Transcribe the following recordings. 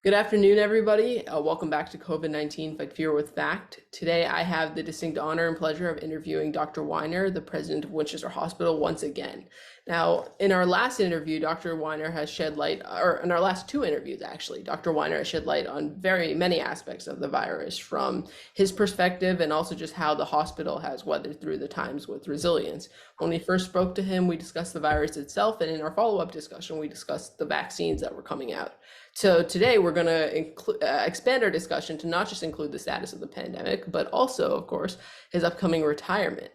Good afternoon, everybody. Welcome back to COVID-19 Fight Fear with Fact. Today, I have the distinct honor and pleasure of interviewing Dr. Weiner, the president of Winchester Hospital, once again. Now, in our last interview, Dr. Weiner has shed light, or in our last two interviews, actually, Dr. Weiner has shed light on very many aspects of the virus from his perspective and also just how the hospital has weathered through the times with resilience. When we first spoke to him, we discussed the virus itself, and in our follow-up discussion, we discussed the vaccines that were coming out. So today we're going to expand our discussion to not just include the status of the pandemic, but also, of course, his upcoming retirement.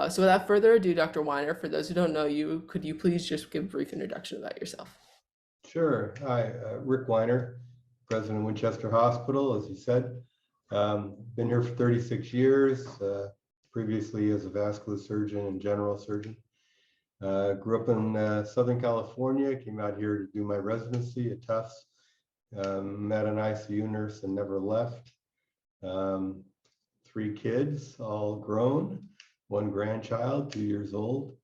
So without further ado, Dr. Weiner, for those who don't know you, could you please just give a brief introduction about yourself? Sure. Hi, Rick Weiner, president of Winchester Hospital, as you said. Been here for 36 years, previously as a vascular surgeon and general surgeon. Grew up in Southern California, came out here to do my residency at Tufts. Met an ICU nurse and never left. 3 kids, all grown, 1 grandchild, 2 years old.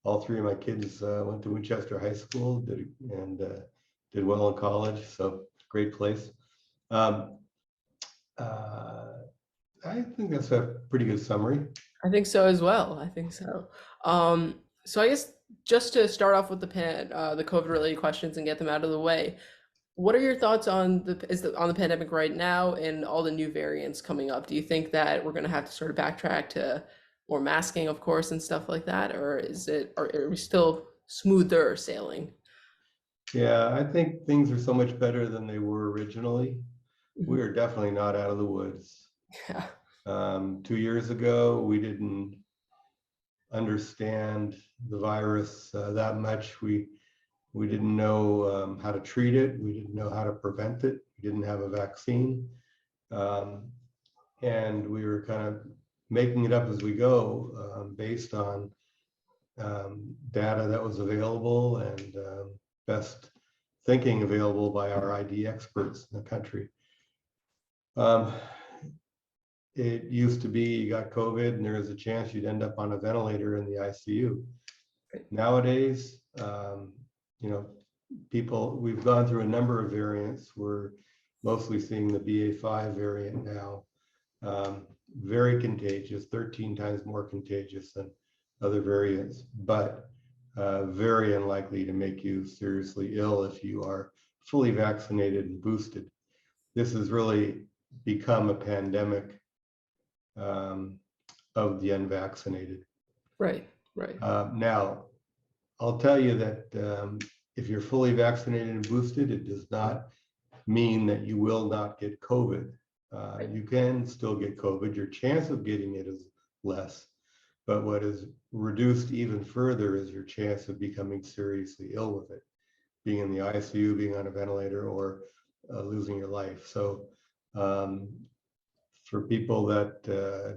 All 3 of my kids went to Winchester High School did well in college, so great place. I think that's a pretty good summary. I think so as well. I think so. So I guess just to start off with the COVID-related questions and get them out of the way, what are your thoughts on the pandemic right now and all the new variants coming up? Do you think that we're going to have to sort of backtrack to more masking, of course, and stuff like that, or are we still smoother sailing? Yeah, I think things are so much better than they were originally. We are definitely not out of the woods. Yeah. 2 years ago, we didn't understand the virus that much. We didn't know how to treat it. We didn't know how to prevent it. We didn't have a vaccine. And we were kind of making it up as we go based on data that was available and best thinking available by our ID experts in the country. It used to be you got COVID and there was a chance you'd end up on a ventilator in the ICU. Nowadays, we've gone through a number of variants. We're mostly seeing the BA.5 variant now. Very contagious, 13 times more contagious than other variants, but very unlikely to make you seriously ill if you are fully vaccinated and boosted. This has really become a pandemic of the unvaccinated. Right. Now, I'll tell you that if you're fully vaccinated and boosted, it does not mean that you will not get COVID. You can still get COVID. Your chance of getting it is less, but what is reduced even further is your chance of becoming seriously ill with it, being in the ICU, being on a ventilator, or losing your life. So for people that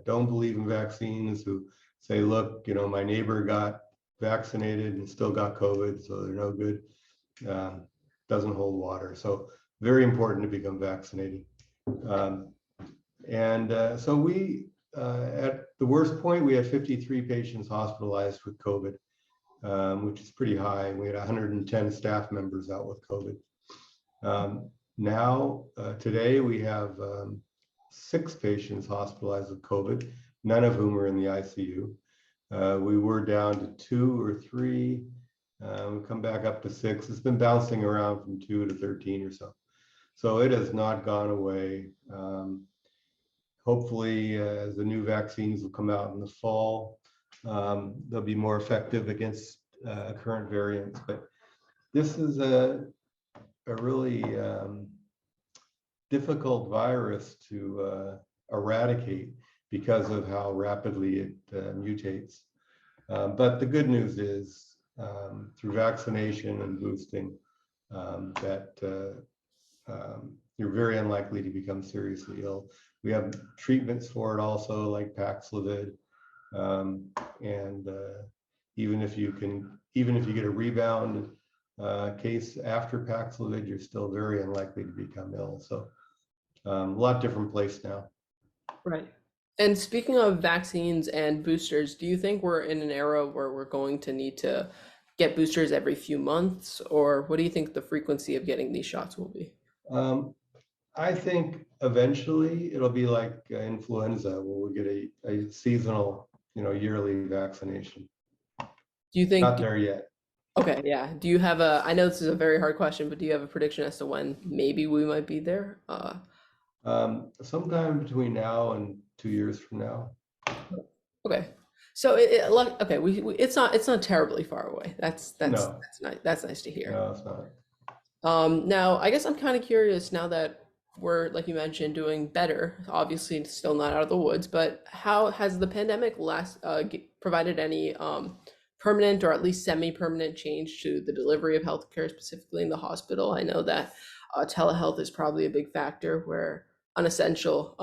don't believe in vaccines, who say, look, my neighbor got vaccinated and still got COVID, so they're no good, doesn't hold water. So very important to become vaccinated. So we, at the worst point, we had 53 patients hospitalized with COVID, which is pretty high. We had 110 staff members out with COVID. Now, today, we have 6 patients hospitalized with COVID, none of whom are in the ICU. We were down to 2 or 3. We come back up to 6. It's been bouncing around from 2 to 13 or so. So it has not gone away. Hopefully, as the new vaccines will come out in the fall, they'll be more effective against current variants. But this is a really difficult virus to eradicate because of how rapidly it mutates. But the good news is through vaccination and boosting that you're very unlikely to become seriously ill. We have treatments for it also, like Paxlovid, and even if you get a rebound case after Paxlovid, you're still very unlikely to become ill. So a lot different place now. Right. And speaking of vaccines and boosters, do you think we're in an era where we're going to need to get boosters every few months, or what do you think the frequency of getting these shots will be? Um, I think eventually it'll be like influenza, where we get a seasonal, yearly vaccination. Do you Not think, there yet. okay, yeah. Do you have I know this is a very hard question, but do you have a prediction as to when maybe we might be there? Sometime between now and 2 years from now. Okay. So okay, it's not terribly far away. No, That's nice. That's nice to hear. no, it's not. Now I guess I'm kind of curious now that we're, like you mentioned, doing better. Obviously, it's still not out of the woods, but how has the pandemic provided any permanent or at least semi-permanent change to the delivery of healthcare, specifically in the hospital? I know that telehealth is probably a big factor where unessential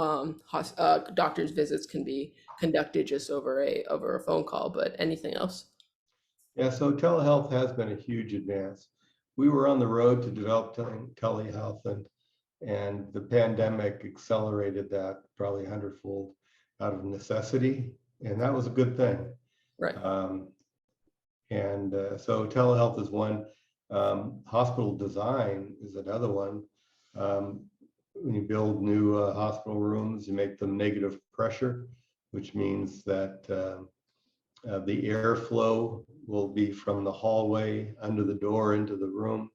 doctor's visits can be conducted just over a phone call, but anything else? Yeah, so telehealth has been a huge advance. We were on the road to develop telehealth, and the pandemic accelerated that probably 100-fold out of necessity, and that was a good thing. Right. So telehealth is one. Hospital design is another one. When you build new hospital rooms, you make them negative pressure, which means that the airflow will be from the hallway under the door into the room,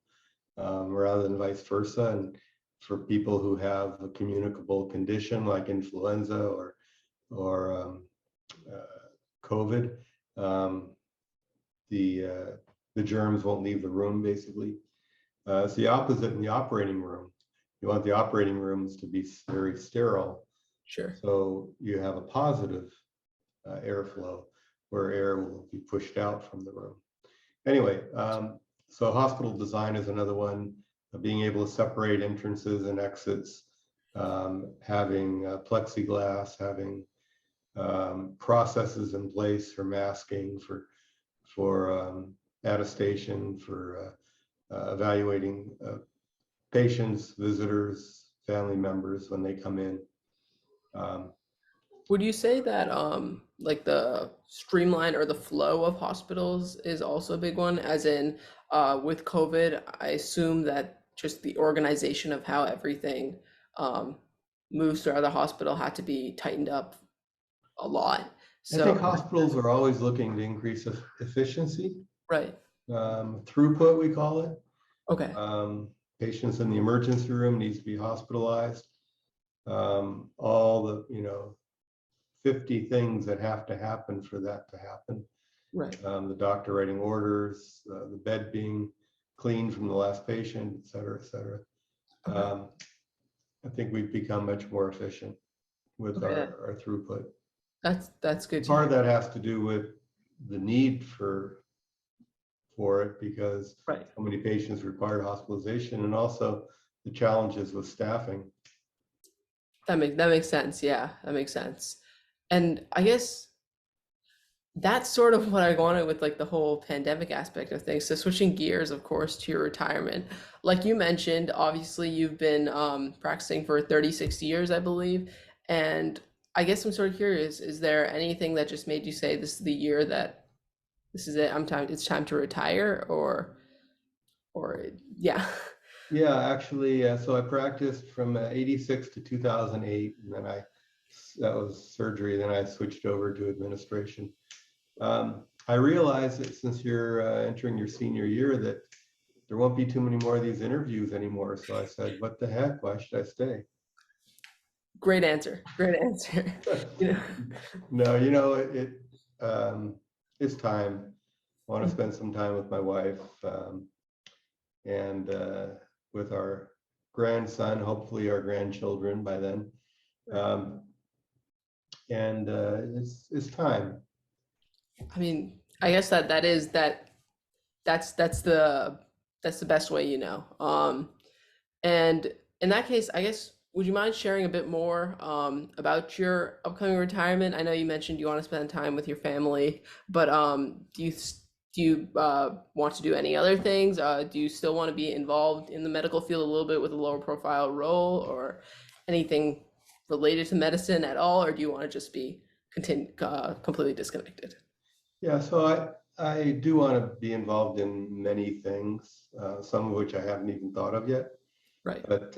rather than vice versa. And for people who have a communicable condition like influenza or COVID, the germs won't leave the room, basically. It's the opposite in the operating room. You want the operating rooms to be very sterile, Sure. so you have a positive airflow where air will be pushed out from the room. Anyway, so hospital design is another one. Being able to separate entrances and exits, having plexiglass, having processes in place for masking, for attestation, for evaluating patients, visitors, family members when they come in. Would you say that like the streamline or the flow of hospitals is also a big one? As in, with COVID, I assume that just the organization of how everything moves throughout the hospital had to be tightened up a lot. I think So, hospitals are always looking to increase efficiency, right. throughput, we call it. Okay. Patients in the emergency room needs to be hospitalized. All the 50 things that have to happen for that to happen. Right. The doctor writing orders, the bed being cleaned from the last patient, et cetera, et cetera. Okay. I think we've become much more efficient with Okay. our throughput. That's good to Part of hear. that has to do with the need for it, because Right. so many patients require hospitalization, and also the challenges with staffing. That makes sense. Yeah, that makes sense. And I guess that's sort of what I wanted with like the whole pandemic aspect of things. So switching gears, of course, to your retirement. Like you mentioned, obviously you've been practicing for 36 years, I believe. And I guess I'm sort of curious, is there anything that just made you say this is the year that this is it, it's time to retire, or yeah. Yeah, actually, so I practiced from 86 to 2008, and then that was surgery. Then I switched over to administration. I realized that since you're entering your senior year, that there won't be too many more of these interviews anymore. So I said, what the heck? Why should I stay? Great answer. Great answer. You know. No, it's time. I want to spend some time with my wife, and with our grandson, hopefully our grandchildren by then. And it's time. I mean, I guess that's the best way, you know. And in that case, I guess, would you mind sharing a bit more about your upcoming retirement? I know you mentioned you want to spend time with your family, but do you want to do any other things? Do you still want to be involved in the medical field a little bit with a lower profile role, or anything related to medicine at all, or do you want to just be completely disconnected? Yeah, so I do want to be involved in many things, some of which I haven't even thought of yet. Right. but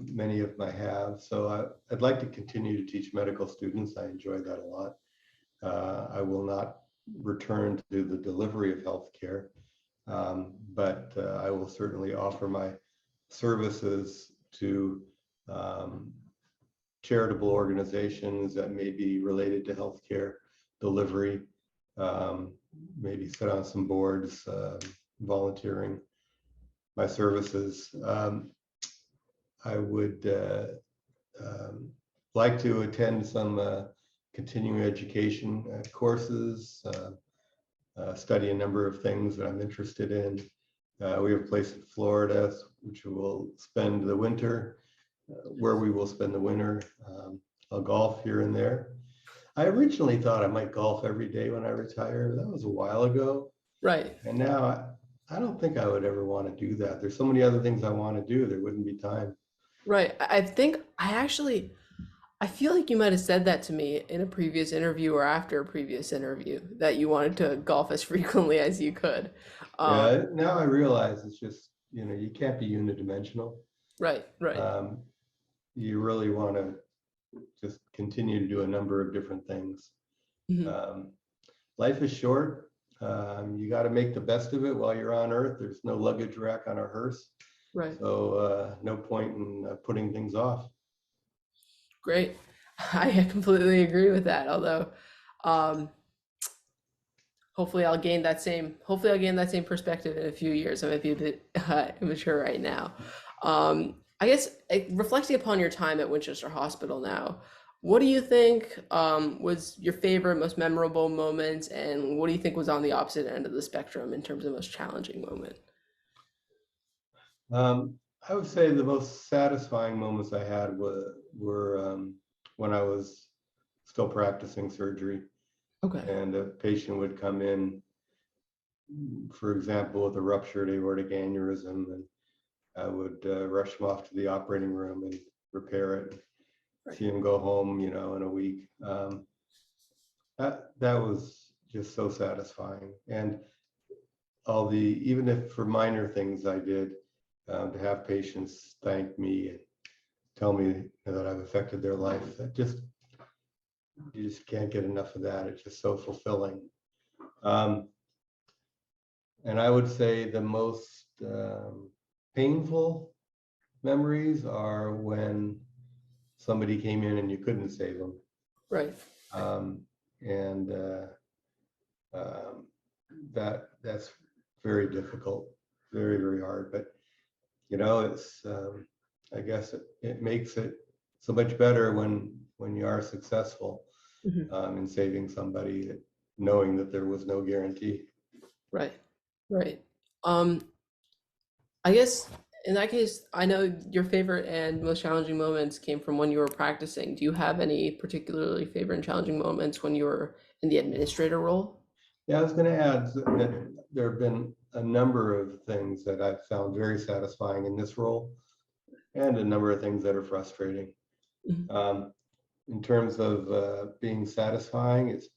many of them I have. So I'd like to continue to teach medical students. I enjoy that a lot. I will not return to the delivery of healthcare, but I will certainly offer my services to charitable organizations that may be related to healthcare delivery, maybe sit on some boards, volunteering my services. I would like to attend some continuing education courses, study a number of things that I'm interested in. We have a place in Florida, which we will spend the winter, where we will spend the winter. I'll golf here and there. I originally thought I might golf every day when I retire. That was a while ago. Right. And now I don't think I would ever want to do that. There's so many other things I want to do. There wouldn't be time. Right. I think I feel like you might have said that to me in a previous interview or after a previous interview that you wanted to golf as frequently as you could. Um, Yeah, now I realize it's just, you can't be unidimensional. right, right. Um, you really want to just continue to do a number of different things. Mhm. Um, life is short. You got to make the best of it while you're on Earth. There's no luggage rack on a hearse. Right. So no point in putting things off. Great. I completely agree with that. Although, um, hopefully I'll gain that same perspective in a few years. I might be a bit immature right now. I guess reflecting upon your time at Winchester Hospital now, what do you think was your favorite, most memorable moment, and what do you think was on the opposite end of the spectrum in terms of most challenging moment? I would say the most satisfying moments I had were when I was still practicing surgery, Okay. and a patient would come in, for example, with a ruptured aortic aneurysm, and I would rush him off to the operating room and repair it, Right. see him go home, in a week. That was just so satisfying. And even if for minor things I did, to have patients thank me and tell me that I've affected their life, you just can't get enough of that. It's just so fulfilling. And I would say the most painful memories are when somebody came in and you couldn't save them. Right. And that's very difficult, very, very hard. But it's I guess it makes it so much better when you are successful Mhm. in saving somebody, knowing that there was no guarantee. Right. Right. Um, I guess in that case, I know your favorite and most challenging moments came from when you were practicing. Do you have any particularly favorite and challenging moments when you were in the administrator role? Yeah, I was going to add that there have been a number of things that I've found very satisfying in this role, and a number of things that are frustrating. Mhm. In terms of being satisfying, it's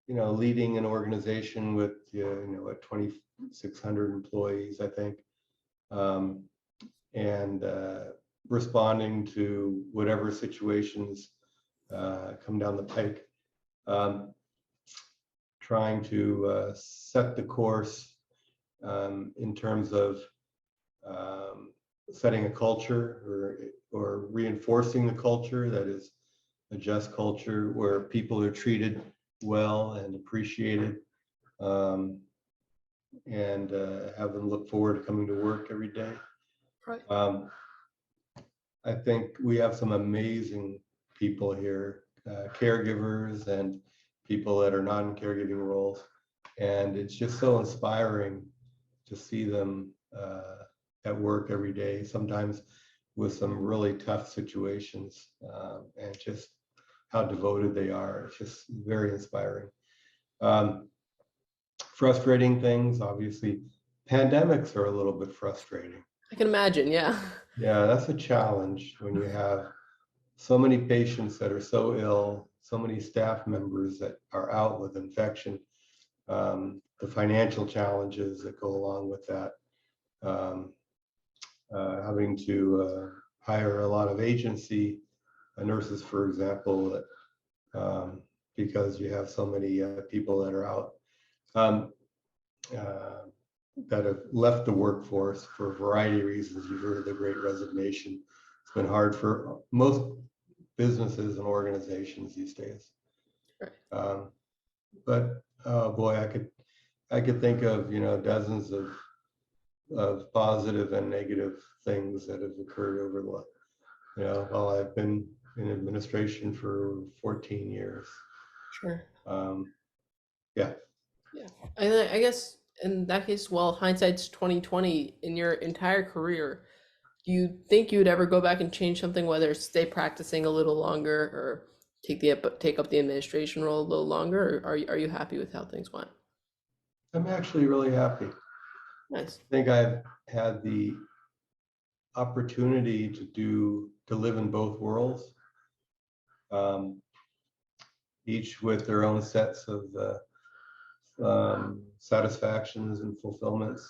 leading an organization with 2,600 employees, I think, um, and responding to whatever situations come down the pike. Trying to set the course in terms of setting a culture or reinforcing the culture that is a just culture where people are treated well and appreciated, and have them look forward to coming to work every day. Right. I think we have some amazing people here, caregivers and people that are not in caregiving roles. And it's just so inspiring to see them at work every day, sometimes with some really tough situations, and just how devoted they are. It's just very inspiring. Frustrating things, obviously, pandemics are a little bit frustrating. I can imagine, yeah. Yeah, that's a challenge when you have so many patients that are so ill, so many staff members that are out with infection, the financial challenges that go along with that. having to hire a lot of agency nurses, for example, because you have so many people that are out that have left the workforce for a variety of reasons. You've heard of the Great Resignation. It's been hard for most businesses and organizations these days. Right. But oh boy, I could think of dozens of positive and negative things that have occurred over the while I've been in administration for 14 years. Sure. Yeah. Yeah. And I guess in that case, well, hindsight's 2020. In your entire career, do you think you would ever go back and change something, whether it's stay practicing a little longer or take up the administration role a little longer, or are you happy with how things went? I'm actually really happy. Nice. I think I've had the opportunity to live in both worlds, each with their own sets of satisfactions and fulfillments.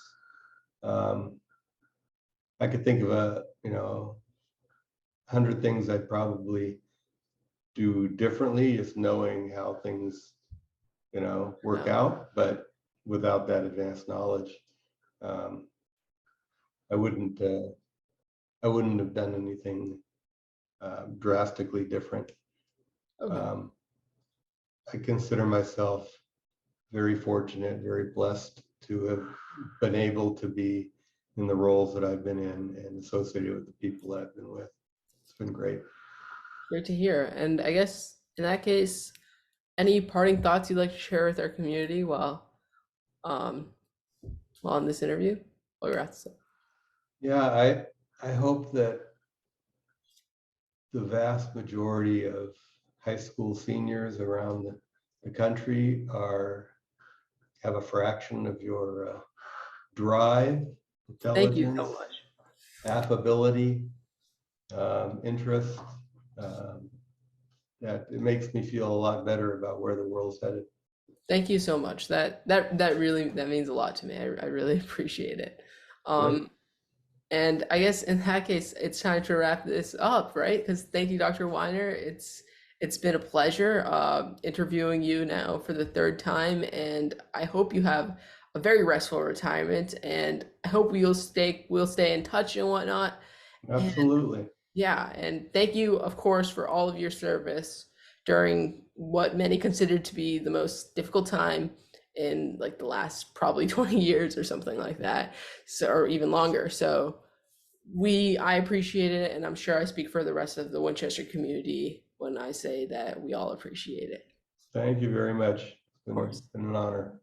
I could think of 100 things I'd probably do differently, just knowing how things work out, but without that advanced knowledge, I wouldn't have done anything drastically different. Okay. I consider myself very fortunate, very blessed to have been able to be in the roles that I've been in and associated with the people that I've been with. It's been great. Great to hear. And I guess in that case, any parting thoughts you'd like to share with our community while in this interview? While you're at this. Yeah, I hope that the vast majority of high school seniors around the country have a fraction of your drive, Thank you so intelligence, much. affability, interest. That it makes me feel a lot better about where the world's headed. Thank you so much. That really means a lot to me. I really appreciate it. Good. And I guess in that case, it's time to wrap this up, right? Because thank you, Dr. Weiner. It's been a pleasure interviewing you now for the third time, and I hope you have a very restful retirement. And I hope we'll stay in touch and whatnot. Absolutely. And yeah, and thank you, of course, for all of your service during what many considered to be the most difficult time in like the last probably 20 years or something like that, so or even longer. So I appreciate it, and I'm sure I speak for the rest of the Winchester community when I say that we all appreciate it. Thank you very much. Of course. It's been an honor.